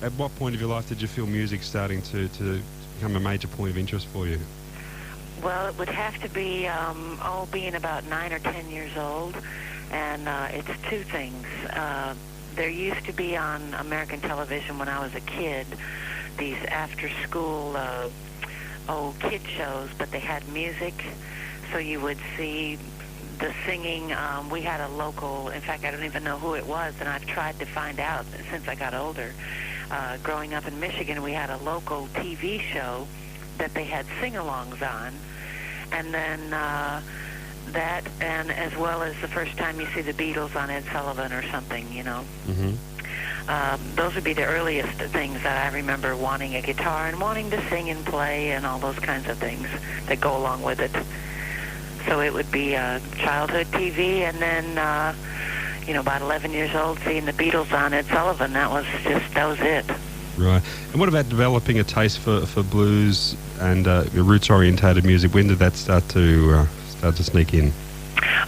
At what point of your life did you feel music starting to become a major point of interest for you? Well, it would have to be, being about 9 or 10 years old, and it's two things. There used to be on American television when I was a kid these after-school kid shows, but they had music, so you would see the singing. We had a local, in fact, I don't even know who it was, and I've tried to find out since I got older. Growing up in Michigan, we had a local TV show that they had sing-alongs on, and then that, and as well as the first time you see the Beatles on Ed Sullivan or something, you know. Mm-hmm. Those would be the earliest things that I remember wanting a guitar and wanting to sing and play and all those kinds of things that go along with it. So it would be childhood TV, and then, about 11 years old, seeing the Beatles on Ed Sullivan. That was it. Right. And what about developing a taste for blues and roots-orientated music? When did that start to sneak in?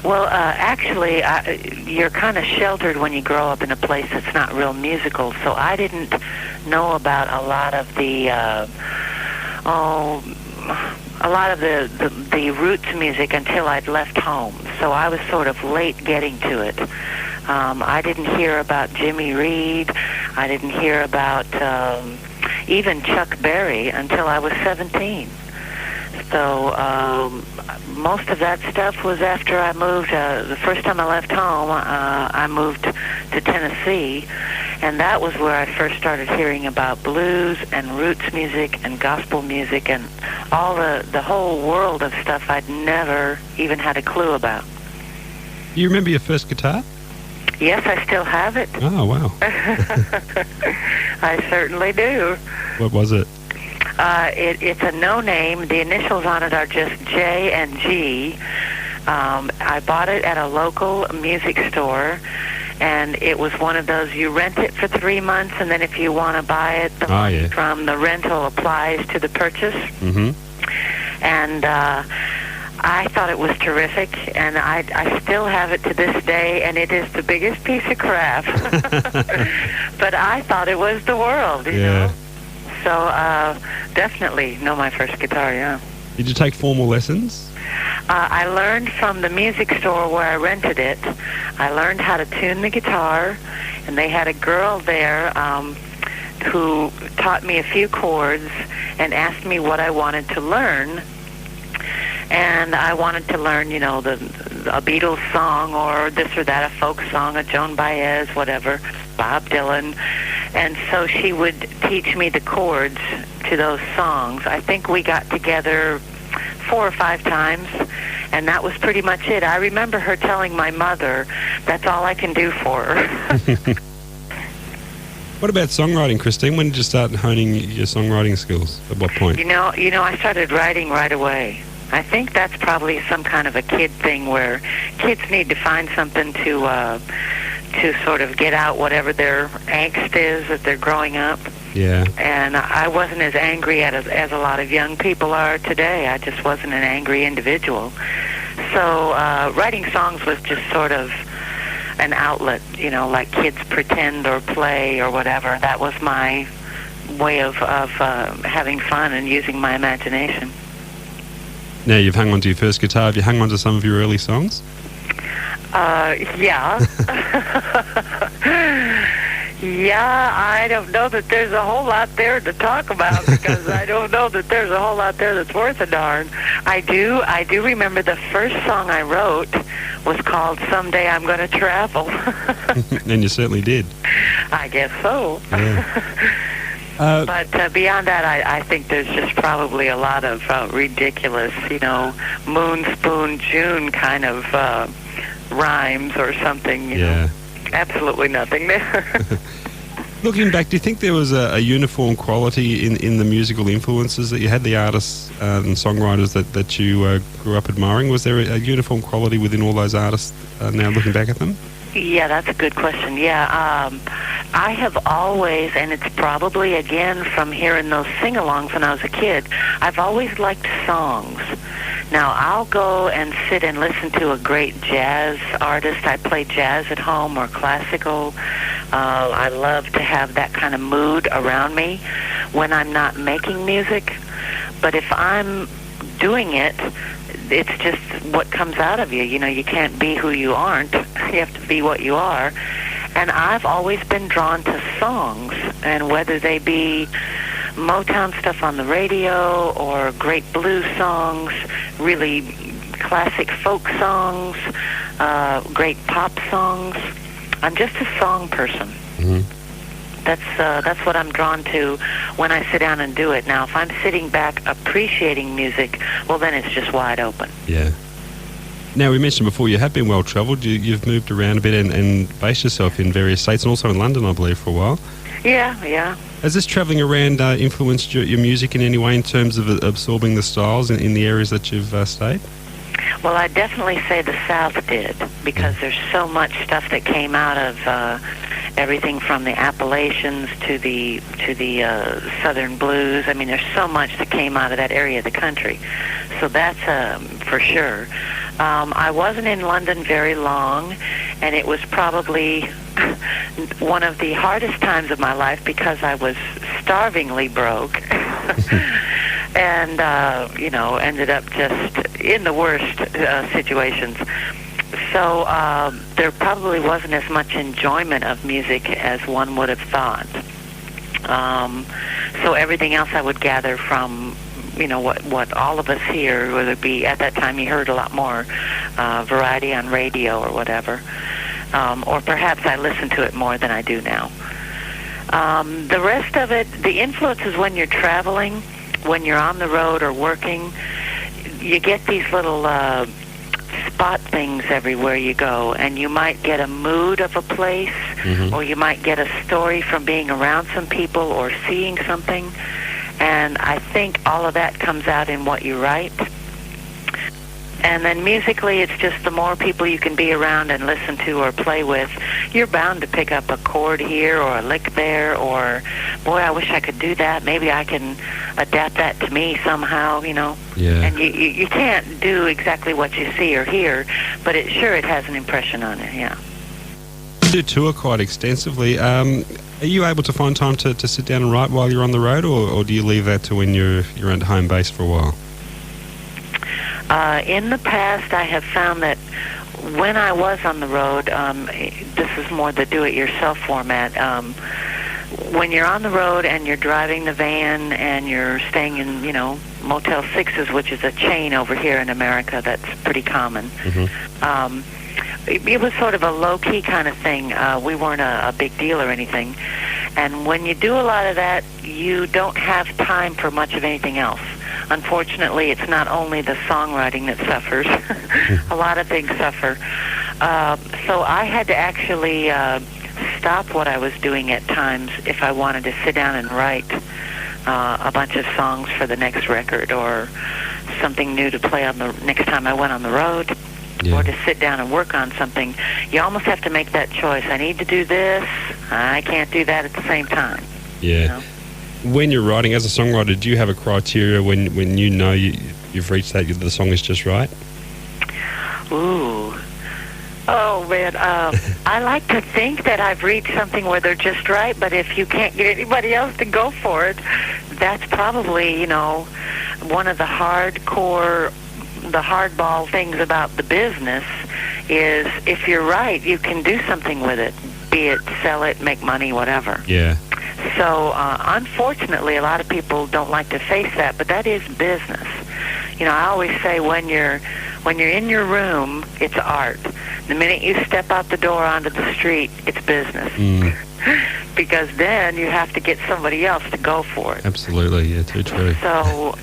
Well, actually, you're kind of sheltered when you grow up in a place that's not real musical. So I didn't know about a lot of the roots music until I'd left home. So I was sort of late getting to it. I didn't hear about Jimmy Reed. I didn't hear about even Chuck Berry until I was 17. So most of that stuff was after I moved. The first time I left home, I moved to Tennessee, and that was where I first started hearing about blues and roots music and gospel music and all the whole world of stuff I'd never even had a clue about. You remember your first guitar? Yes, I still have it. Oh, wow. I certainly do. What was it? It's a no-name. The initials on it are just J and G. I bought it at a local music store, and it was one of those, you rent it for 3 months, and then if you want to buy it, the money from the rental applies to the purchase. Mm-hmm. And I thought it was terrific, and I still have it to this day, and it is the biggest piece of crap. But I thought it was the world, you know? So definitely know my first guitar, yeah. Did you take formal lessons? I learned from the music store where I rented it. I learned how to tune the guitar, and they had a girl there who taught me a few chords and asked me what I wanted to learn. And I wanted to learn, a Beatles song or this or that, a folk song, a Joan Baez, whatever, Bob Dylan. And so she would teach me the chords to those songs. I think we got together 4 or 5 times, and that was pretty much it. I remember her telling my mother, that's all I can do for her. What about songwriting, Christine? When did you start honing your songwriting skills? At what point? I started writing right away. I think that's probably some kind of a kid thing where kids need to find something to sort of get out whatever their angst is that they're growing up. Yeah. And I wasn't as angry as a lot of young people are today. I just wasn't an angry individual. So writing songs was just sort of an outlet, like kids pretend or play or whatever. That was my way of having fun and using my imagination. Now, you've hung on to your first guitar. Have you hung on to some of your early songs? Yeah. Yeah, I don't know that there's a whole lot there to talk about because I don't know that there's a whole lot there that's worth a darn. I do remember the first song I wrote was called Someday I'm Gonna Travel. And you certainly did. I guess so. Yeah. But beyond that, I think there's just probably a lot of ridiculous, Moon, Spoon, June kind of rhymes or something, you know. Absolutely nothing there. Looking back, do you think there was a uniform quality in the musical influences that you had, the artists and songwriters that you grew up admiring? Was there a uniform quality within all those artists now looking back at them? Yeah, that's a good question. Yeah, I have always, and it's probably, again, from hearing those sing-alongs when I was a kid, I've always liked songs. Now, I'll go and sit and listen to a great jazz artist. I play jazz at home or classical, I love to have that kind of mood around me when I'm not making music. But if I'm doing it, it's just what comes out of you. You know, you can't be who you aren't. You have to be what you are. And I've always been drawn to songs, and whether they be Motown stuff on the radio or great blues songs, really classic folk songs, great pop songs. I'm just a song person. Mm-hmm. That's what I'm drawn to when I sit down and do it. Now, if I'm sitting back appreciating music, well, then it's just wide open. Yeah. Now, we mentioned before you have been well-travelled. You've moved around a bit and based yourself in various states and also in London, I believe, for a while. Yeah. Has this travelling around influenced your music in any way in terms of absorbing the styles in the areas that you've stayed? Well, I definitely say the South did, because there's so much stuff that came out of everything from the Appalachians to the Southern blues. I mean, there's so much that came out of that area of the country. So that's for sure. I wasn't in London very long, and it was probably one of the hardest times of my life because I was starvingly broke. And, ended up just in the worst situations. So there probably wasn't as much enjoyment of music as one would have thought. So everything else I would gather from, what all of us here, whether it be at that time you heard a lot more variety on radio or whatever. Or perhaps I listened to it more than I do now. The rest of it, the influences when you're traveling, when you're on the road or working, you get these little spot things everywhere you go, and you might get a mood of a place, mm-hmm. or you might get a story from being around some people or seeing something, and I think all of that comes out in what you write. And then musically, it's just the more people you can be around and listen to or play with, you're bound to pick up a chord here or a lick there, or, boy, I wish I could do that. Maybe I can adapt that to me somehow, Yeah. And you can't do exactly what you see or hear, but it has an impression on it, yeah. You do tour quite extensively. Are you able to find time to sit down and write while you're on the road, or do you leave that to when you're at home base for a while? In the past, I have found that when I was on the road, this is more the do-it-yourself format. When you're on the road and you're driving the van and you're staying in, Motel 6s, which is a chain over here in America that's pretty common, Mm-hmm. It was sort of a low-key kind of thing. We weren't a big deal or anything. And when you do a lot of that, you don't have time for much of anything else. Unfortunately, it's not only the songwriting that suffers. A lot of things suffer. So I had to actually stop what I was doing at times if I wanted to sit down and write a bunch of songs for the next record, or something new to play on the next time I went on the road, or to sit down and work on something. You almost have to make that choice. I need to do this. I can't do that at the same time. Yeah. When you're writing as a songwriter, do you have a criteria when you know you've reached that the song is just right? Ooh. Oh, man. I like to think that I've reached something where they're just right, but if you can't get anybody else to go for it, that's probably, one of the hardball things about the business is if you're right, you can do something with it, be it sell it, make money, whatever. Yeah. So, unfortunately, a lot of people don't like to face that, but that is business. I always say when you're in your room, it's art. The minute you step out the door onto the street, it's business. Mm. Because then you have to get somebody else to go for it. Absolutely, yeah, too true. So,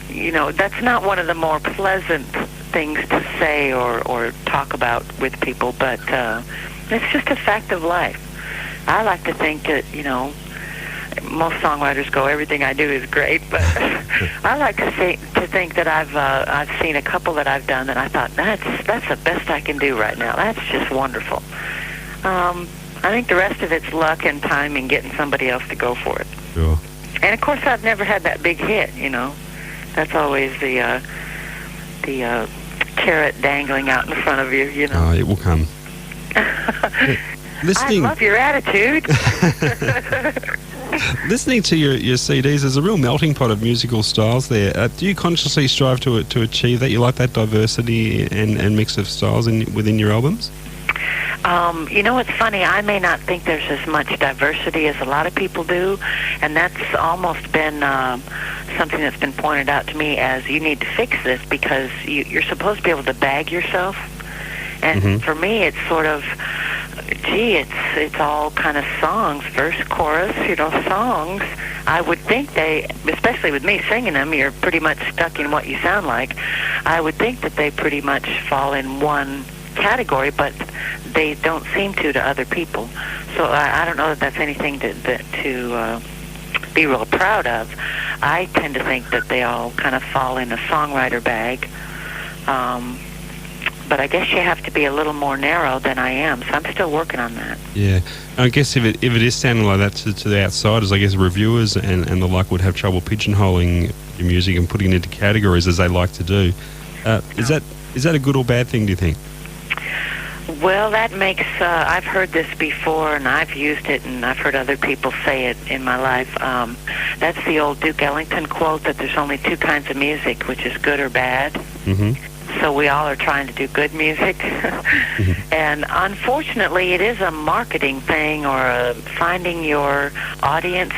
that's not one of the more pleasant things to say or talk about with people, but it's just a fact of life. I like to think that, most songwriters go, everything I do is great, but I like to think that I've seen a couple that I've done that I thought that's the best I can do right now. That's just wonderful. I think the rest of it's luck and timing, getting somebody else to go for it. Sure. And of course, I've never had that big hit. That's always the carrot dangling out in front of you. Oh, it will come. Listening, I love your attitude. listening to your CDs, there's a real melting pot of musical styles there. Do you consciously strive to achieve that? You like that diversity and mix of styles within your albums? You know, it's funny. I may not think there's as much diversity as a lot of people do, and that's almost been something that's been pointed out to me as you need to fix this because you're supposed to be able to bag yourself. And for me, it's sort of, it's all kind of songs, verse, chorus, songs. I would think especially with me singing them, you're pretty much stuck in what you sound like. I would think that they pretty much fall in one category, but they don't seem to other people. So I don't know that that's anything to be real proud of. I tend to think that they all kind of fall in a songwriter bag. But I guess you have to be a little more narrow than I am, so I'm still working on that. Yeah. I guess if it is sounding like that to the outsiders, I guess reviewers and the like would have trouble pigeonholing your music and putting it into categories as they like to do. Is that a good or bad thing, do you think? Well, that makes, I've heard this before, and I've used it, and I've heard other people say it in my life. That's the old Duke Ellington quote that there's only two kinds of music, which is good or bad. So we all are trying to do good music. And unfortunately, it is a marketing thing or finding your audience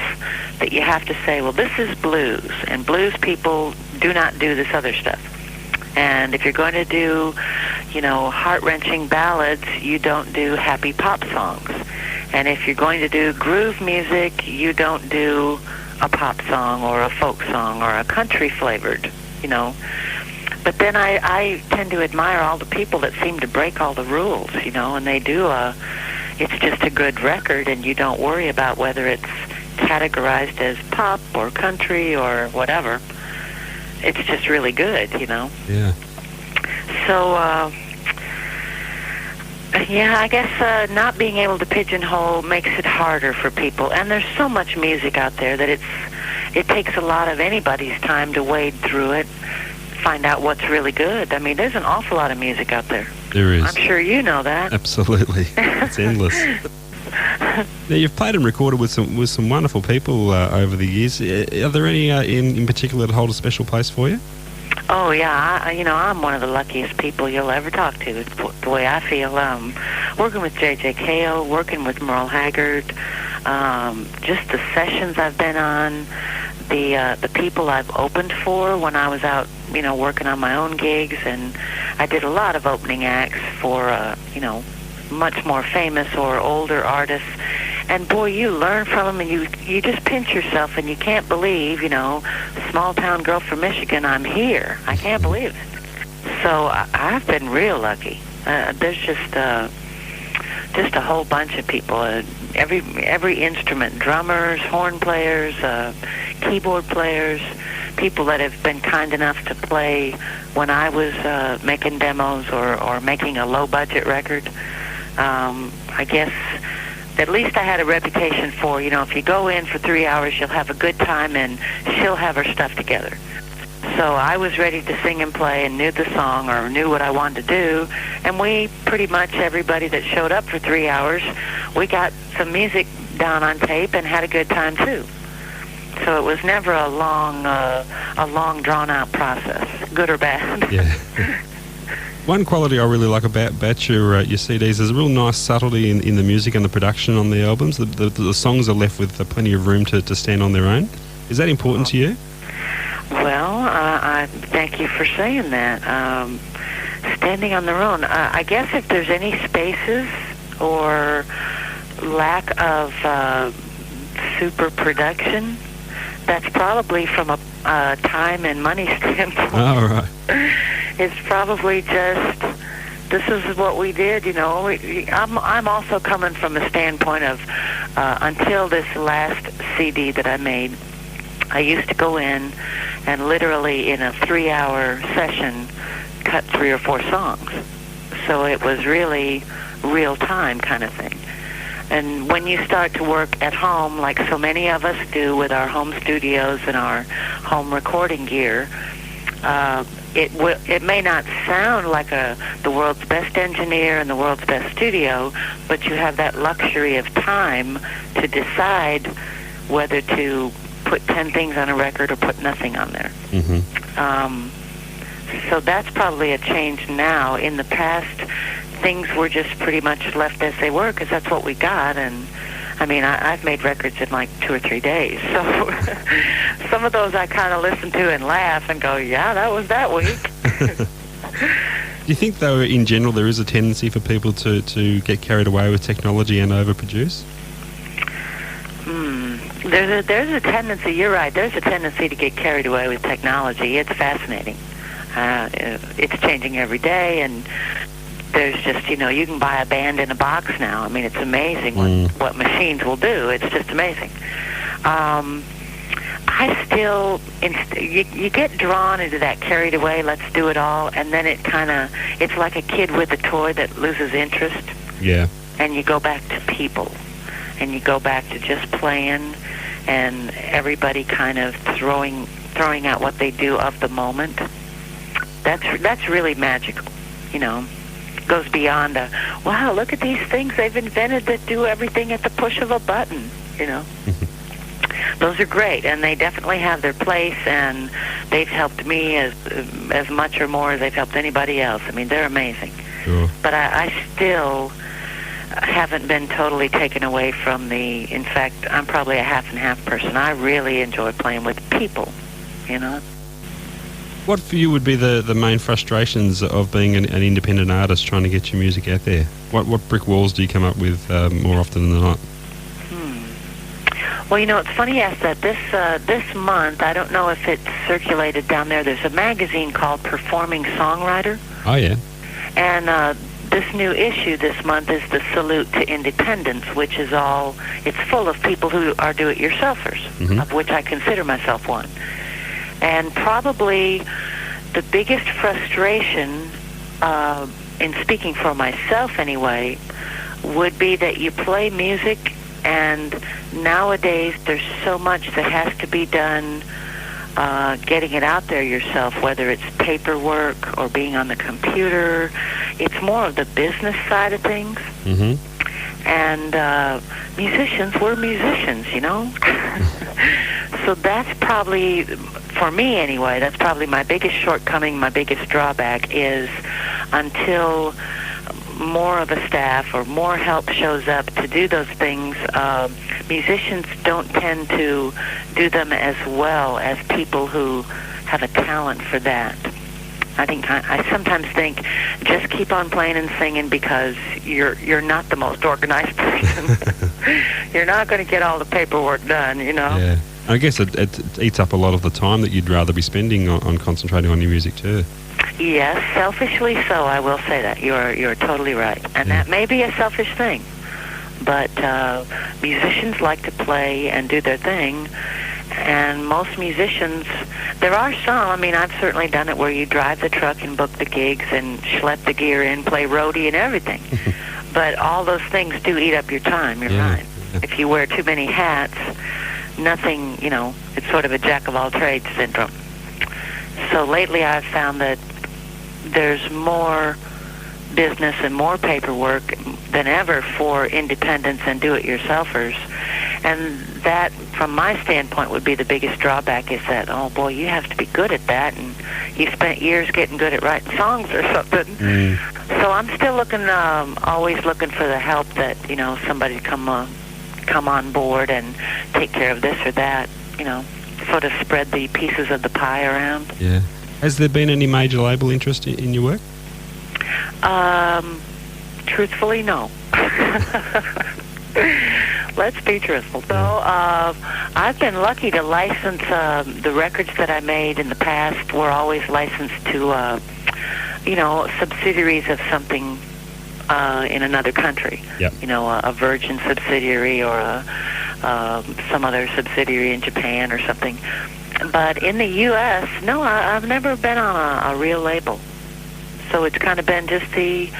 that you have to say, well, this is blues, and blues people do not do this other stuff. And if you're going to do, heart-wrenching ballads, you don't do happy pop songs. And if you're going to do groove music, you don't do a pop song or a folk song or a country-flavored, But then I tend to admire all the people that seem to break all the rules, and they do it's just a good record, and you don't worry about whether it's categorized as pop or country or whatever. It's just really good, Yeah. So, I guess not being able to pigeonhole makes it harder for people. And there's so much music out there that it takes a lot of anybody's time to wade through it, find out what's really good. I mean, there's an awful lot of music out there. There is. I'm sure you know that. Absolutely. It's endless. Now, you've played and recorded with some wonderful people over the years. Are there any in particular that hold a special place for you? Oh, yeah. I'm one of the luckiest people you'll ever talk to. It's the way I feel. Working with J.J.Cale, working with Merle Haggard, just the sessions I've been on, the people I've opened for when I was out, working on my own gigs, and I did a lot of opening acts for, much more famous or older artists. And boy, you learn from them, and you just pinch yourself, and you can't believe, small town girl from Michigan, I'm here. I can't believe it. So I've been real lucky. There's just a whole bunch of people. Every instrument, drummers, horn players, keyboard players, people that have been kind enough to play when I was making demos or making a low-budget record. I guess at least I had a reputation for, if you go in for 3 hours, you'll have a good time, and she'll have her stuff together. So I was ready to sing and play and knew the song or knew what I wanted to do, and we pretty much, everybody that showed up for 3 hours, we got some music down on tape and had a good time too. So it was never a long drawn-out process, good or bad. Yeah. One quality I really like about your CDs is a real nice subtlety in the music and the production on the albums. The songs are left with plenty of room to stand on their own. Is that important to you? Well, I thank you for saying that. Standing on their own. I guess if there's any spaces or lack of super production, that's probably from a time and money standpoint. Oh, right. It's probably just, this is what we did, I'm also coming from a standpoint of, until this last CD that I made, I used to go in and literally in a 3-hour session cut 3 or 4 songs. So it was really real time kind of thing. And when you start to work at home, like so many of us do with our home studios and our home recording gear, it may not sound like the world's best engineer and the world's best studio, but you have that luxury of time to decide whether to put 10 things on a record or put nothing on there. So that's probably a change now. In the past, things were just pretty much left as they were because that's what we got. And I mean, I've made records in like 2 or 3 days. So some of those I kind of listen to and laugh and go, yeah, that was that week. Do you think, though, in general, there is a tendency for people to get carried away with technology and overproduce? There's a tendency, you're right, there's a tendency to get carried away with technology. It's fascinating. It's changing every day, and there's just, you can buy a band in a box now. I mean, it's amazing what machines will do. It's just amazing. I still, you get drawn into that carried away, let's do it all, and then it's like a kid with a toy that loses interest. Yeah. And you go back to people, and you go back to just playing, and everybody kind of throwing out what they do of the moment. That's really magical, Goes beyond wow, look at these things they've invented that do everything at the push of a button, Those are great, and they definitely have their place, and they've helped me as much or more as they've helped anybody else. I mean, they're amazing. Sure. But I still haven't been totally taken away from in fact, I'm probably a half and half person. I really enjoy playing with people, What for you would be the main frustrations of being an independent artist trying to get your music out there? What brick walls do you come up with more often than not? Well, it's funny you ask that. This month, I don't know if it's circulated down there, there's a magazine called Performing Songwriter. Oh, yeah. And this new issue this month is the Salute to Independence, which is it's full of people who are do-it-yourselfers, of which I consider myself one. And probably the biggest frustration, in speaking for myself anyway, would be that you play music, and nowadays there's so much that has to be done getting it out there yourself, whether it's paperwork or being on the computer. It's more of the business side of things. And we're musicians, So that's probably, for me anyway, that's probably my biggest shortcoming, my biggest drawback is until more of a staff or more help shows up to do those things, musicians don't tend to do them as well as people who have a talent for that. I sometimes think just keep on playing and singing because you're not the most organized person. You're not going to get all the paperwork done, Yeah. I guess it eats up a lot of the time that you'd rather be spending on concentrating on your music too. Yes, selfishly so, I will say that. You're totally right. And that may be a selfish thing. But musicians like to play and do their thing. And most musicians, there are some, I've certainly done it where you drive the truck and book the gigs and schlep the gear in, play roadie and everything. But all those things do eat up your time, you're right. If you wear too many hats, nothing, it's sort of a jack-of-all-trades syndrome. So lately I've found that there's more business and more paperwork than ever for independents and do-it-yourselfers. And that, from my standpoint, would be the biggest drawback is that, oh, boy, you have to be good at that, and you spent years getting good at writing songs or something. So I'm still always looking for the help that, somebody come on board and take care of this or that, sort of spread the pieces of the pie around. Yeah. Has there been any major label interest in your work? Truthfully, no. Let's be truthful. So, I've been lucky to license the records that I made in the past were always licensed to, subsidiaries of something in another country. Yep. A Virgin subsidiary or some other subsidiary in Japan or something. But in the U.S., no, I've never been on a real label. So it's kind of been just the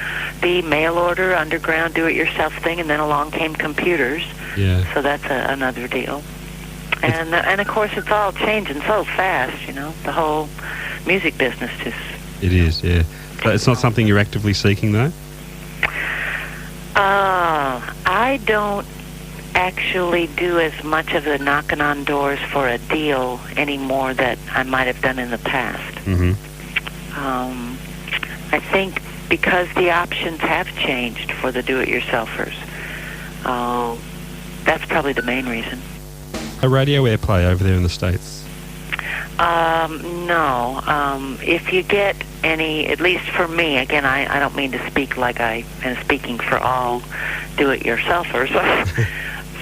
mail order, underground, do-it-yourself thing, and then along came computers. Yeah. So that's another deal. And of course, it's all changing so fast, The whole music business to. It is, yeah. So it's not something you're actively seeking, though? I don't actually do as much of the knocking on doors for a deal anymore that I might have done in the past. Mm-hmm. I think because the options have changed for the do-it-yourselfers. That's probably the main reason. A radio airplay over there in the States? No. If you get any, at least for me, again, I don't mean to speak like I am speaking for all do-it-yourselfers.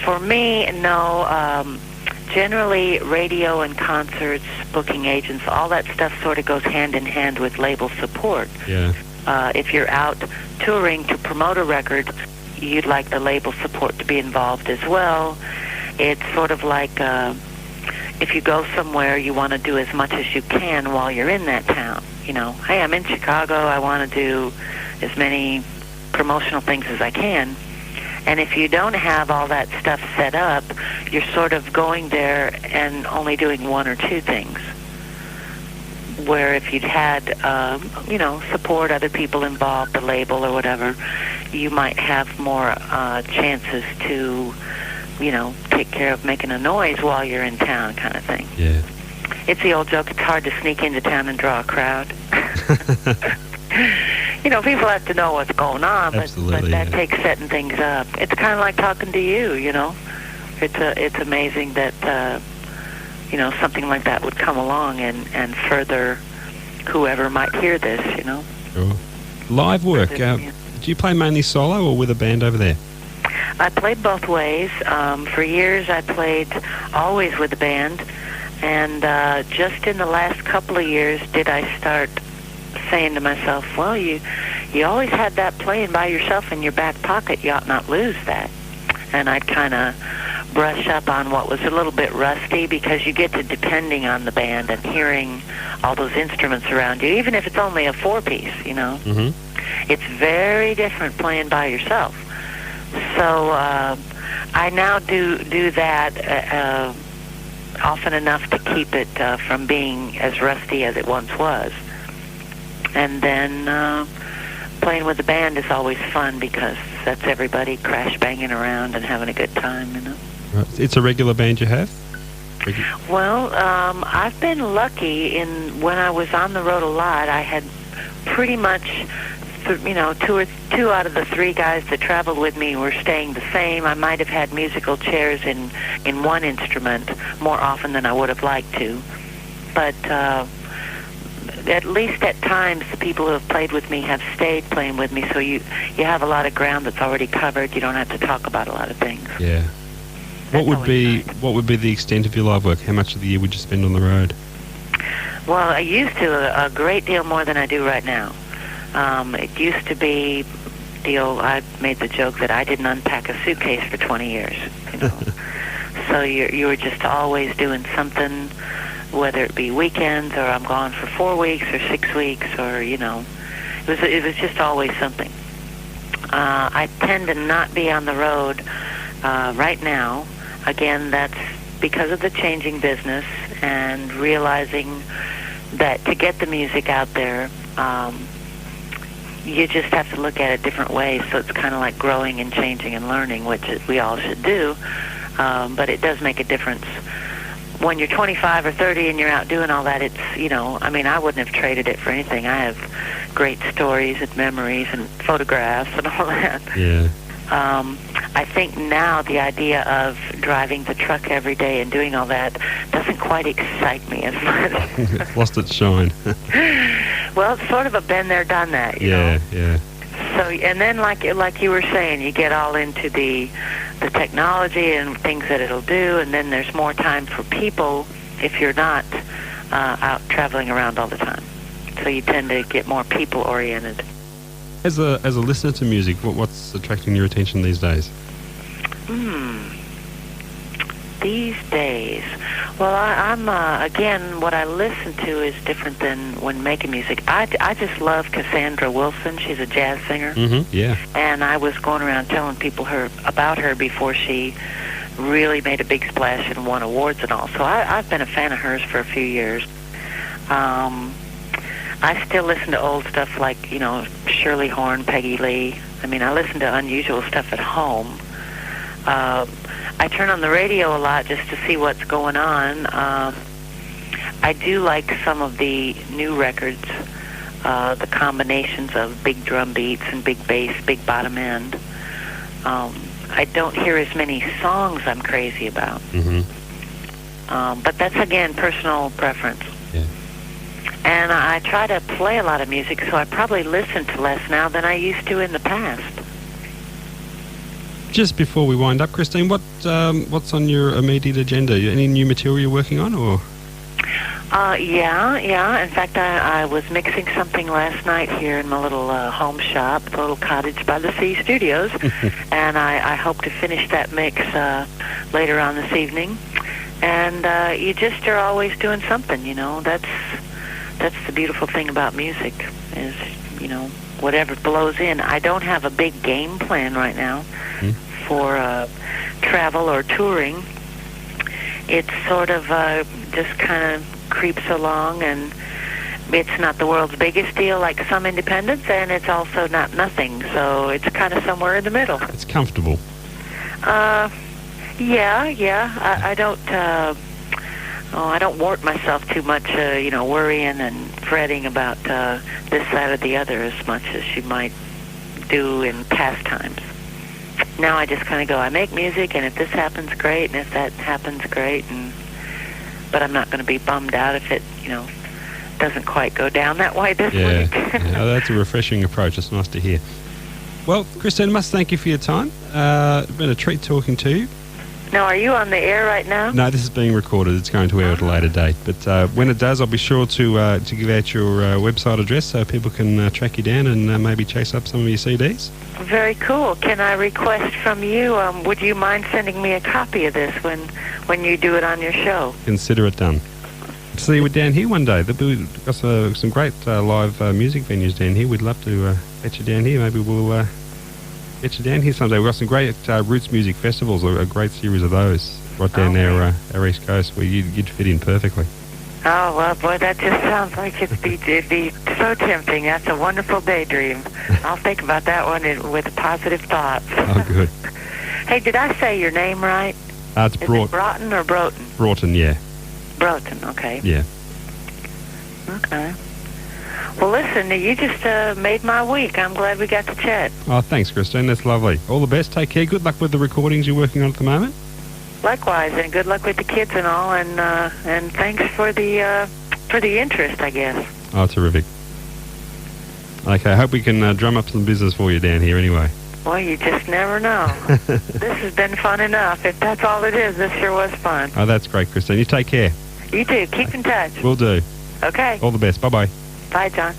For me, no. Generally, radio and concerts, booking agents, all that stuff sort of goes hand in hand with label support. Yeah. If you're out touring to promote a record, you'd like the label support to be involved as well. It's sort of like if you go somewhere, you want to do as much as you can while you're in that town. You know, hey, I'm in Chicago, I want to do as many promotional things as I can. And if you don't have all that stuff set up, you're sort of going there and only doing one or two things. Where if you'd had, support, other people involved, the label or whatever, you might have more chances to, take care of making a noise while you're in town kind of thing. Yeah. It's the old joke, it's hard to sneak into town and draw a crowd. People have to know what's going on, but that takes setting things up. It's kind of like talking to you, It's amazing that, something like that would come along and further whoever might hear this, Sure. Live work, do you play mainly solo or with a band over there? I played both ways. For years I played always with a band, and just in the last couple of years did I start saying to myself, well, you always had that playing by yourself in your back pocket. You ought not lose that. And I'd kind of brush up on what was a little bit rusty, because you get to depending on the band and hearing all those instruments around you, even if it's only a four-piece, Mm-hmm. It's very different playing by yourself. So I now do that often enough to keep it from being as rusty as it once was. And then playing with the band is always fun, because that's everybody crash banging around and having a good time, Right. It's a regular band you have? Well, I've been lucky in when I was on the road a lot. I had pretty much, two out of the three guys that traveled with me were staying the same. I might have had musical chairs in one instrument more often than I would have liked to, but at least at times the people who have played with me have stayed playing with me, so you have a lot of ground that's already covered. You don't have to talk about a lot of things. Yeah. What would be the extent of your live work? How much of the year would you spend on the road? Well, I used to a great deal more than I do right now. It used to be, I made the joke that I didn't unpack a suitcase for 20 years. So you were just always doing something, whether it be weekends or I'm gone for 4 weeks or 6 weeks, or it was just always something. I tend to not be on the road right now. Again, that's because of the changing business and realizing that to get the music out there, you just have to look at it different ways. So it's kind of like growing and changing and learning, which we all should do. But it does make a difference. When you're 25 or 30 and you're out doing all that, it's, I wouldn't have traded it for anything. I have great stories and memories and photographs and all that. Yeah. I think now the idea of driving the truck every day and doing all that doesn't quite excite me as much. It's lost its shine. Well, it's sort of a been there, done that, you know? Yeah. So, and then like you were saying, you get all into the technology and things that it'll do, and then there's more time for people if you're not out traveling around all the time. So you tend to get more people-oriented. As a listener to music, what's attracting your attention these days? These days, well, I'm again, what I listen to is different than when making music. I just love Cassandra Wilson. She's a jazz singer. Mm-hmm. Yeah. And I was going around telling people about her before she really made a big splash and won awards and all. So I've been a fan of hers for a few years. I still listen to old stuff like, Shirley Horn, Peggy Lee. I mean, I listen to unusual stuff at home. I turn on the radio a lot just to see what's going on. I do like some of the new records, the combinations of big drum beats and big bass, big bottom end. I don't hear as many songs I'm crazy about. Mm-hmm. But that's, again, personal preference. Yeah. And I try to play a lot of music, so I probably listen to less now than I used to in the past. Just before we wind up, Christine, what's on your immediate agenda? Any new material you're working on, or? Yeah. In fact, I was mixing something last night here in my little home shop, the little Cottage by the Sea Studios, and I hope to finish that mix later on this evening. And you just are always doing something, That's the beautiful thing about music is, whatever blows in. I don't have a big game plan right now for travel or touring. It's sort of just kind of creeps along, and it's not the world's biggest deal like some independents, and it's also not nothing, so it's kind of somewhere in the middle. It's comfortable. Yeah. I don't wart myself too much, worrying and fretting about this, that, or the other as much as you might do in past times. Now I just kind of go, I make music, and if this happens, great, and if that happens, great, but I'm not going to be bummed out if it, doesn't quite go down that way this week. Yeah, that's a refreshing approach. It's nice to hear. Well, Christine, I must thank you for your time. It's been a treat talking to you. Now, are you on the air right now? No, this is being recorded. It's going to air at a later date. But when it does, I'll be sure to give out your website address so people can track you down and maybe chase up some of your CDs. Very cool. Can I request from you, would you mind sending me a copy of this when you do it on your show? Consider it done. See you down here one day. We've got some great live music venues down here. We'd love to get you down here. Maybe we'll get you down here someday. We've got some great roots music festivals, a great series of those right down there, our East Coast, where you'd fit in perfectly. Oh, well, boy, that just sounds like it'd be so tempting. That's a wonderful daydream. I'll think about that one with positive thoughts. Oh, good. Hey, did I say your name right? It's Broughton or Broughton? Broughton, yeah. Broughton, okay. Yeah. Okay. Well, listen, you just made my week. I'm glad we got to chat. Oh, thanks, Christine. That's lovely. All the best. Take care. Good luck with the recordings you're working on at the moment. Likewise, and good luck with the kids and all, and thanks for the interest, I guess. Oh, terrific. Okay, I hope we can drum up some business for you down here anyway. Well, you just never know. This has been fun enough. If that's all it is, this sure was fun. Oh, that's great, Christine. You take care. You too. Keep in touch. Will do. Okay. All the best. Bye-bye. Bye, John.